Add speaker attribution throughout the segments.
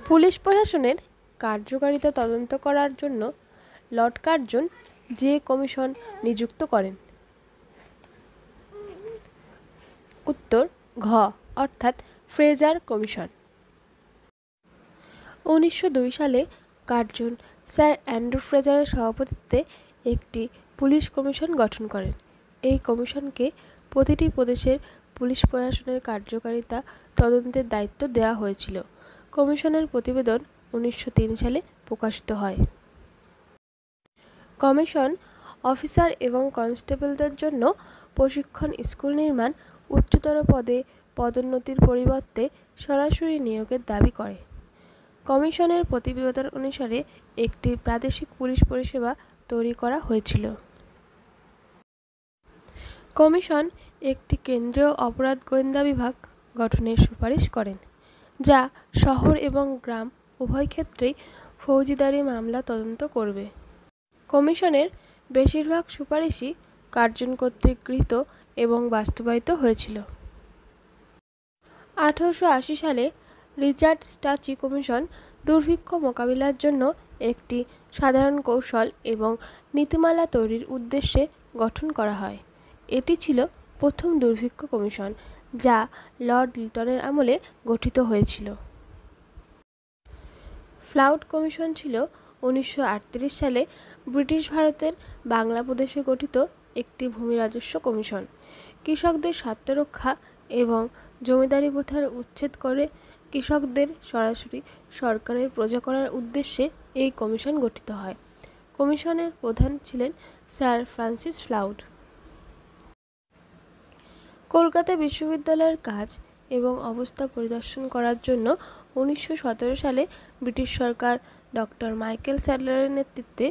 Speaker 1: Police প্রশাসনের কার্যকারিতা তদন্ত করার জন্য লর্ড কার্জন যে কমিশন নিযুক্ত করেন? উত্তর ঘ অর্থাৎ ফ্রেজার কমিশন। 1902 সালে কার্জন স্যার অ্যান্ড্রু ফ্রেজারের সভাপতিত্বে একটি পুলিশ কমিশন গঠন করেন। এই কমিশনকে প্রতিটি প্রদেশের পুলিশ প্রশাসনের কার্যকারিতা তদন্তের দায়িত্ব দেওয়া হয়েছিল। কমিশনের প্রতিবেদন 1903 সালে প্রকাশিত হয়। কমিশন অফিসার এবং কনস্টেবলদের জন্য প্রশিক্ষণ স্কুল নির্মাণ, উচ্চতর পদে পদোন্নতির পরিবর্তে সরাসরি নিয়োগের দাবি করে। কমিশনের প্রতিবেদন অনুসারে একটি প্রাদেশিক পুলিশ পরিষেবা তৈরি করা হয়েছিল। কমিশন একটি কেন্দ্রীয় অপরাধ গোয়েন্দা বিভাগ গঠনের সুপারিশ করেন, যা শহর এবং গ্রাম উভয় ক্ষেত্রেই ফৌজদারি মামলা তদন্ত করবে। কমিশনের বেশিরভাগ সুপারিশই কার্জন কর্তৃক গৃহীত এবং বাস্তবায়িত হয়েছিল। 1880 সালে রিচার্ড স্টাচি কমিশন দুর্ভিক্ষ মোকাবিলার জন্য একটি সাধারণ কৌশল এবং নীতিমালা তৈরির উদ্দেশ্যে গঠন করা হয়। এটি ছিল প্রথম দুর্ভিক্ষ কমিশন, যা লর্ড লিটনের আমলে গঠিত হয়েছিল। ফ্লাউড কমিশন ছিল 1938 সালে ব্রিটিশ ভারতের বাংলা প্রদেশে গঠিত একটি ভূমি রাজস্ব কমিশন। কৃষকদের স্বার্থ রক্ষা এবং জমিদারি প্রথার উচ্ছেদ করে কৃষকদের সরাসরি সরকারের প্রজা করার উদ্দেশ্যে এই কমিশন গঠিত হয়। কমিশনের প্রধান ছিলেন স্যার ফ্রান্সিস ফ্লাউড। কলকাতা বিশ্ববিদ্যালয়ের কাজ এবং অবস্থা পরিদর্শন করার জন্য 1917 সালে ব্রিটিশ সরকার ডক্টর মাইকেল স্যাডলারের নেতৃত্বে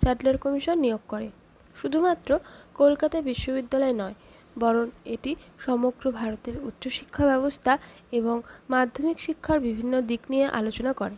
Speaker 1: স্যাডলার কমিশন নিয়োগ করে। শুধুমাত্র কলকাতা বিশ্ববিদ্যালয় নয়, বরং এটি সমগ্র ভারতের উচ্চশিক্ষা ব্যবস্থা এবং মাধ্যমিক শিক্ষার বিভিন্ন দিক নিয়ে আলোচনা করে।